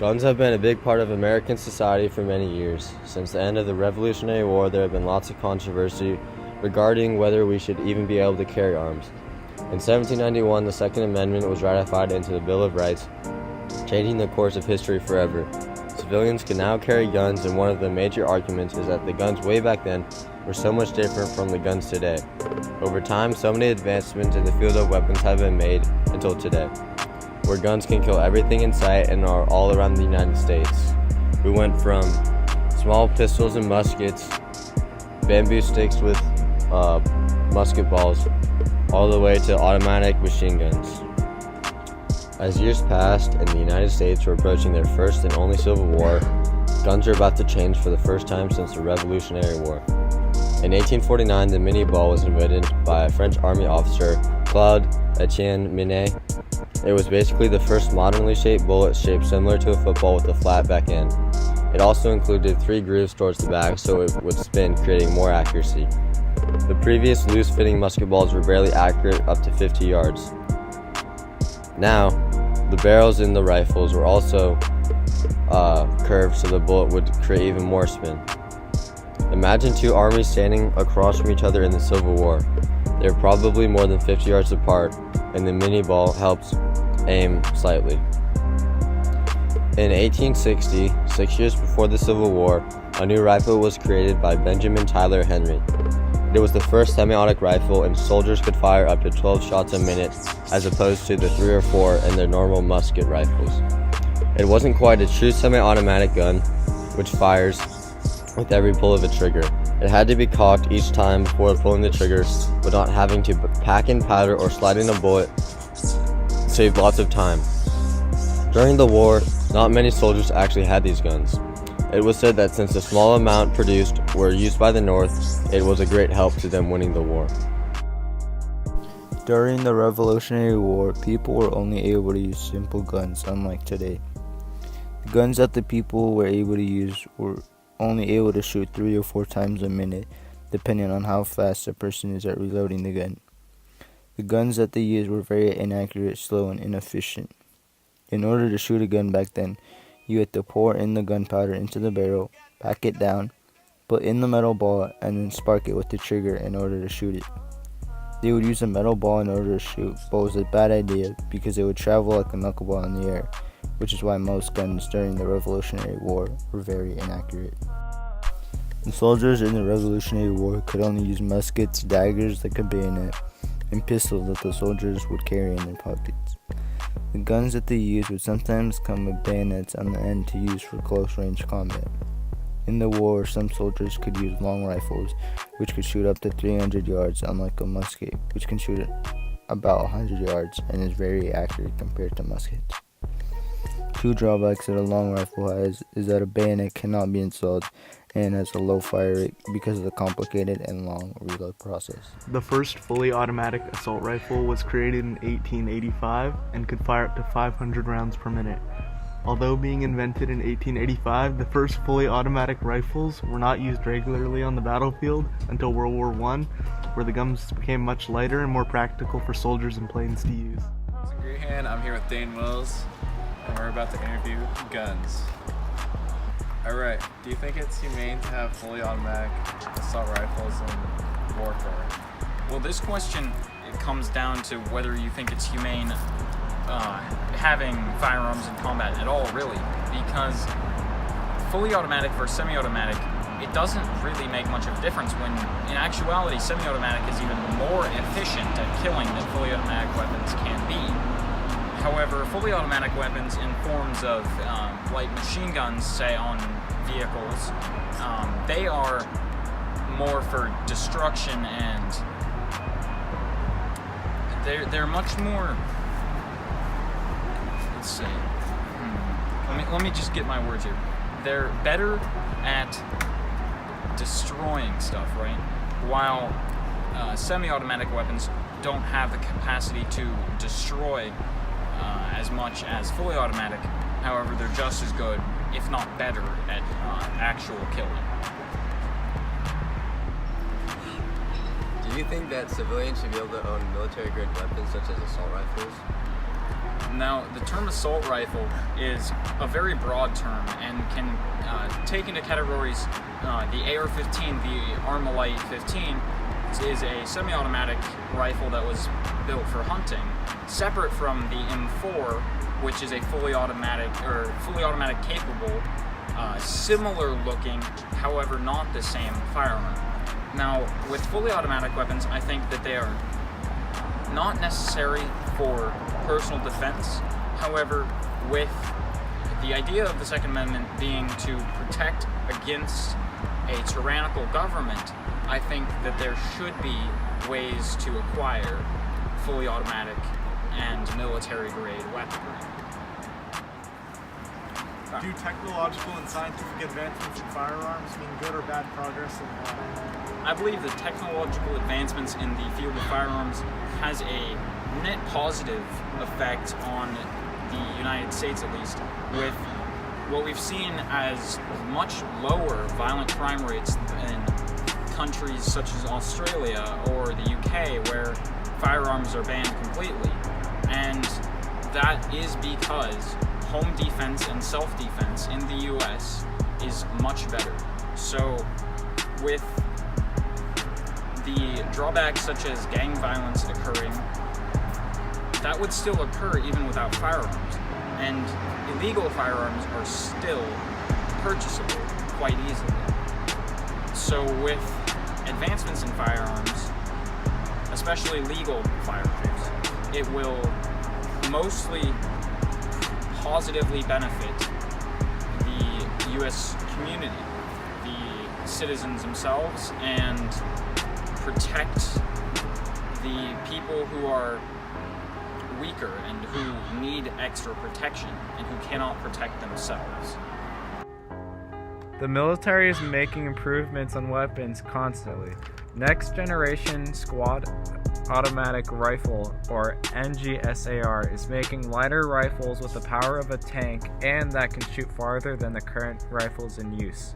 Guns have been a big part of American society for many years. Since the end of the Revolutionary War, there have been lots of controversy regarding whether we should even be able to carry arms. In 1791, the Second Amendment was ratified into the Bill of Rights, changing the course of history forever. Civilians can now carry guns, and one of the major arguments is that the guns way back then were so much different from the guns today. Over time, so many advancements in the field of weapons have been made until today, where guns can kill everything in sight and are all around the United States. We went from small pistols and muskets, bamboo sticks with musket balls, all the way to automatic machine guns. As years passed and the United States were approaching their first and only Civil War, guns are about to change for the first time since the Revolutionary War. In 1849, the mini ball was invented by a French army officer, Claude Etienne Minié. It was basically the first modernly shaped bullet shaped similar to a football with a flat back end. It also included 3 grooves towards the back so it would spin, creating more accuracy. The previous loose-fitting musket balls were barely accurate up to 50 yards. Now, the barrels in the rifles were also curved so the bullet would create even more spin. Imagine 2 armies standing across from each other in the Civil War. They were probably more than 50 yards apart, and the mini ball helps aim slightly. In 1860, 6 years before the Civil War, a new rifle was created by Benjamin Tyler Henry. It was the first semi-automatic rifle, and soldiers could fire up to 12 shots a minute as opposed to the 3 or 4 in their normal musket rifles. It wasn't quite a true semi-automatic gun, which fires with every pull of a trigger. It had to be cocked each time before pulling the trigger, but not having to pack in powder or slide in a bullet saved lots of time. During the war, not many soldiers actually had these guns. It was said that since the small amount produced were used by the North, it was a great help to them winning the war. During the Revolutionary War, people were only able to use simple guns, unlike today. The guns that the people were able to use were only able to shoot 3 or 4 times a minute, depending on how fast a person is at reloading the gun. The guns that they used were very inaccurate, slow, and inefficient. In order to shoot a gun back then, you had to pour in the gunpowder into the barrel, pack it down, put in the metal ball, and then spark it with the trigger in order to shoot it. They would use a metal ball in order to shoot, but it was a bad idea because it would travel like a knuckleball in the air, which is why most guns during the Revolutionary War were very inaccurate. The soldiers in the Revolutionary War could only use muskets, daggers like a bayonet, and pistols that the soldiers would carry in their pockets. The guns that they used would sometimes come with bayonets on the end to use for close-range combat. In the war, some soldiers could use long rifles, which could shoot up to 300 yards, unlike a musket, which can shoot about 100 yards and is very accurate compared to muskets. 2 drawbacks that a long rifle has is that a bayonet cannot be installed and has a low fire rate because of the complicated and long reload process. The first fully automatic assault rifle was created in 1885 and could fire up to 500 rounds per minute. Although being invented in 1885, the first fully automatic rifles were not used regularly on the battlefield until World War I, where the guns became much lighter and more practical for soldiers and planes to use. I'm Grehan. I'm here with Dane Wills, and we're about to interview guns. Alright, do you think it's humane to have fully automatic assault rifles in warfare? Well, this question, it comes down to whether you think it's humane having firearms in combat at all, really, because fully automatic versus semi-automatic, it doesn't really make much of a difference when, in actuality, semi-automatic is even more efficient at killing than fully automatic weapons can be. However, fully automatic weapons in forms of light machine guns, say on vehicles, they are more for destruction, and they're much more. Let's see. Let me just get my words here. They're better at destroying stuff, right? While semi-automatic weapons don't have the capacity to destroy as much as fully automatic. However, they're just as good, if not better, at actual killing. Do you think that civilians should be able to own military-grade weapons such as assault rifles? Now, the term assault rifle is a very broad term and can take into categories the AR-15, the Armalite 15 is a semi-automatic rifle that was built for hunting, separate from the M4, which is a fully automatic capable, similar looking, however not the same firearm. Now, with fully automatic weapons, I think that they are not necessary for personal defense. However, with the idea of the Second Amendment being to protect against a tyrannical government, I think that there should be ways to acquire fully automatic and military-grade weaponry. Do technological and scientific advancements in firearms mean good or bad progress in I believe that technological advancements in the field of firearms has a net positive effect on the United States, at least, with what we've seen as much lower violent crime rates in countries such as Australia or the UK, where firearms are banned completely. And that is because home defense and self-defense in the US is much better. So with the drawbacks such as gang violence occurring, that would still occur even without firearms. And illegal firearms are still purchasable quite easily. So with advancements in firearms, especially legal firearms, it will mostly positively benefit the US community, the citizens themselves, and protect the people who are weaker and who need extra protection and who cannot protect themselves. The military is making improvements on weapons constantly. Next Generation Squad Automatic Rifle, or NGSAR, is making lighter rifles with the power of a tank and that can shoot farther than the current rifles in use.